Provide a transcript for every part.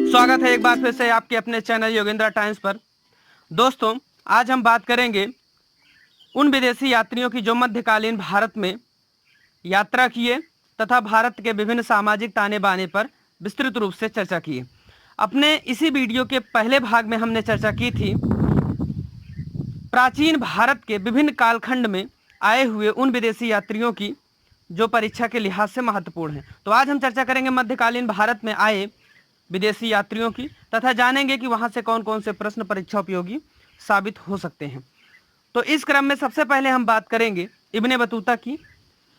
स्वागत है एक बार फिर से आपके अपने चैनल योगेंद्र टाइम्स पर। दोस्तों, आज हम बात करेंगे उन विदेशी यात्रियों की जो मध्यकालीन भारत में यात्रा किए तथा भारत के विभिन्न सामाजिक ताने बाने पर विस्तृत रूप से चर्चा की। अपने इसी वीडियो के पहले भाग में हमने चर्चा की थी प्राचीन भारत के विभिन्न कालखंड में आए हुए उन विदेशी यात्रियों की जो परीक्षा के लिहाज से महत्वपूर्ण हैं। तो आज हम चर्चा करेंगे मध्यकालीन भारत में आए विदेशी यात्रियों की तथा जानेंगे कि वहां से कौन कौन से प्रश्न परीक्षा उपयोगी साबित हो सकते हैं। तो इस क्रम में सबसे पहले हम बात करेंगे इब्ने बतूता की।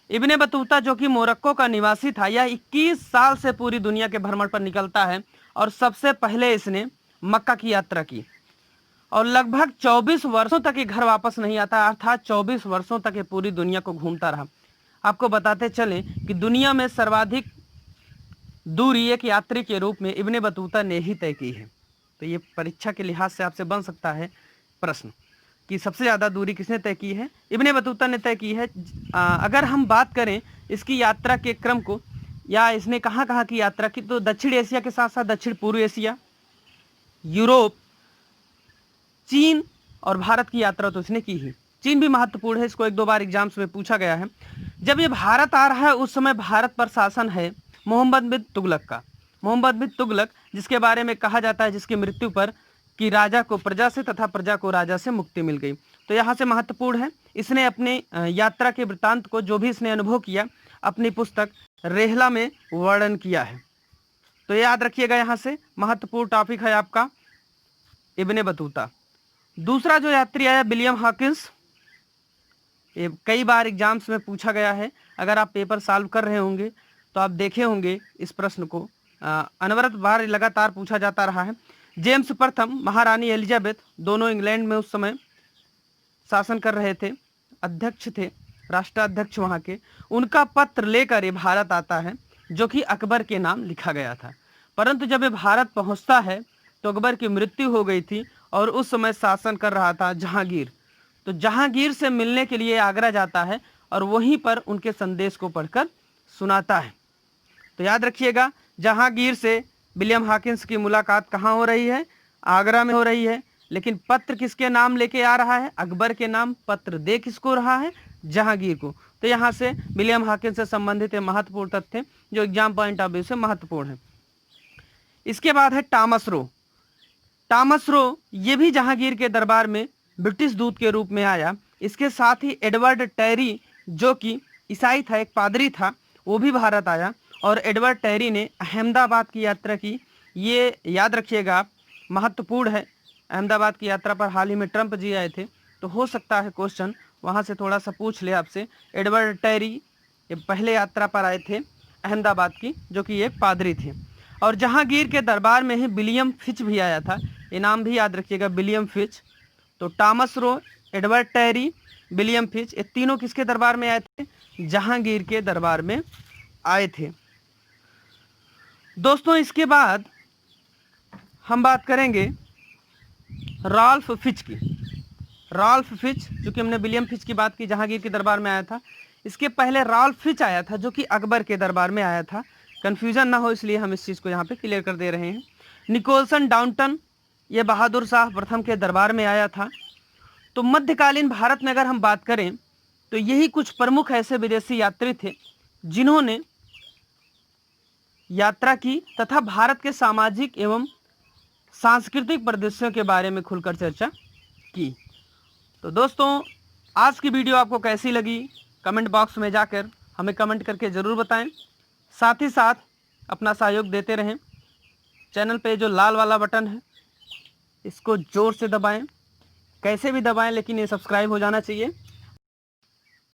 इब्ने बतूता जो कि मोरक्को का निवासी था, यह 21 साल से पूरी दुनिया के भ्रमण पर निकलता है और सबसे पहले इसने मक्का की यात्रा की और लगभग 24 वर्षों तक ये घर वापस नहीं आता, अर्थात 24 वर्षों तक ये पूरी दुनिया को घूमता रहा। आपको बताते चलें कि दुनिया में सर्वाधिक दूरी एक यात्री के रूप में इब्ने बतूता ने ही तय की है। तो ये परीक्षा के लिहाज से आपसे बन सकता है प्रश्न कि सबसे ज़्यादा दूरी किसने तय की है? इब्ने बतूता ने तय की है। अगर हम बात करें इसकी यात्रा के क्रम को या इसने कहाँ कहाँ की यात्रा की, तो दक्षिण एशिया के साथ साथ दक्षिण पूर्व एशिया, यूरोप, चीन और भारत की यात्रा तो इसने की ही। चीन भी महत्वपूर्ण है, इसको एक दो बार एग्जाम्स में पूछा गया है। जब ये भारत आ रहा है उस समय भारत पर शासन है मोहम्मद बिन तुगलक का। मोहम्मद बिन तुगलक, जिसके बारे में कहा जाता है जिसकी मृत्यु पर कि राजा को प्रजा से तथा प्रजा को राजा से मुक्ति मिल गई। तो यहाँ से महत्वपूर्ण है, इसने अपने यात्रा के वृत्तांत को जो भी इसने अनुभव किया अपनी पुस्तक रेहला में वर्णन किया है। तो याद रखिएगा, यहाँ से महत्वपूर्ण टॉपिक है आपका इब्ने बतूता। दूसरा जो यात्री आया विलियम हॉकिंस, ये कई बार एग्जाम्स में पूछा गया है। अगर आप पेपर सॉल्व कर रहे होंगे तो आप देखे होंगे इस प्रश्न को, अनवरत बार लगातार पूछा जाता रहा है। जेम्स प्रथम, महारानी एलिजाबेथ, दोनों इंग्लैंड में उस समय शासन कर रहे थे, अध्यक्ष थे, राष्ट्राध्यक्ष वहाँ के। उनका पत्र लेकर ये भारत आता है जो कि अकबर के नाम लिखा गया था। परंतु जब ये भारत पहुँचता है तो अकबर की मृत्यु हो गई थी और उस समय शासन कर रहा था जहांगीर। तो जहांगीर से मिलने के लिए आगरा जाता है और वहीं पर उनके संदेश को पढ़कर सुनाता है। तो याद रखिएगा, जहांगीर से विलियम हॉकिंस की मुलाकात कहाँ हो रही है? आगरा में हो रही है। लेकिन पत्र किसके नाम लेके आ रहा है? अकबर के नाम। पत्र दे किसको रहा है? जहांगीर को। तो यहाँ से विलियम हॉकिंस से संबंधित महत्वपूर्ण तथ्य जो एग्जाम पॉइंट ऑफ व्यू से महत्वपूर्ण है। इसके बाद है टॉमस रो। टॉमस रो ये भी जहांगीर के दरबार में ब्रिटिश दूत के रूप में आया। इसके साथ ही एडवर्ड टेरी जो कि ईसाई था, एक पादरी था, वो भी भारत आया और एडवर्ड टेरी ने अहमदाबाद की यात्रा की। ये याद रखिएगा आप, महत्वपूर्ण है। अहमदाबाद की यात्रा पर हाल ही में ट्रंप जी आए थे, तो हो सकता है क्वेश्चन वहाँ से थोड़ा सा पूछ ले आपसे। एडवर्ड टेरी ये पहले यात्रा पर आए थे अहमदाबाद की, जो कि एक पादरी थे। और जहांगीर के दरबार में ही विलियम फिच भी आया था, ये नाम भी याद रखिएगा, विलियम फिच। तो Thomas Roe, Edward Terry, William Fitch, ये तीनों किसके दरबार में आए थे? जहांगीर के दरबार में आए थे। दोस्तों, इसके बाद हम बात करेंगे रॉल्फ फिच की। रॉल्फ फिच, जो कि हमने विलियम फिच की बात की, जहांगीर के दरबार में आया था। इसके पहले रॉल्फ फिच आया था जो कि अकबर के दरबार में आया था। कन्फ्यूजन ना हो इसलिए हम इस चीज़ को यहाँ पे क्लियर कर दे रहे हैं। निकोलसन डाउनटन, ये बहादुर शाह प्रथम के दरबार में आया था। तो मध्यकालीन भारत में अगर हम बात करें तो यही कुछ प्रमुख ऐसे विदेशी यात्री थे जिन्होंने यात्रा की तथा भारत के सामाजिक एवं सांस्कृतिक परिदृश्यों के बारे में खुलकर चर्चा की। तो दोस्तों, आज की वीडियो आपको कैसी लगी कमेंट बॉक्स में जाकर हमें कमेंट करके ज़रूर बताएं। साथ ही साथ अपना सहयोग देते रहें। चैनल पे जो लाल वाला बटन है इसको ज़ोर से दबाएं, कैसे भी दबाएं, लेकिन ये सब्सक्राइब हो जाना चाहिए।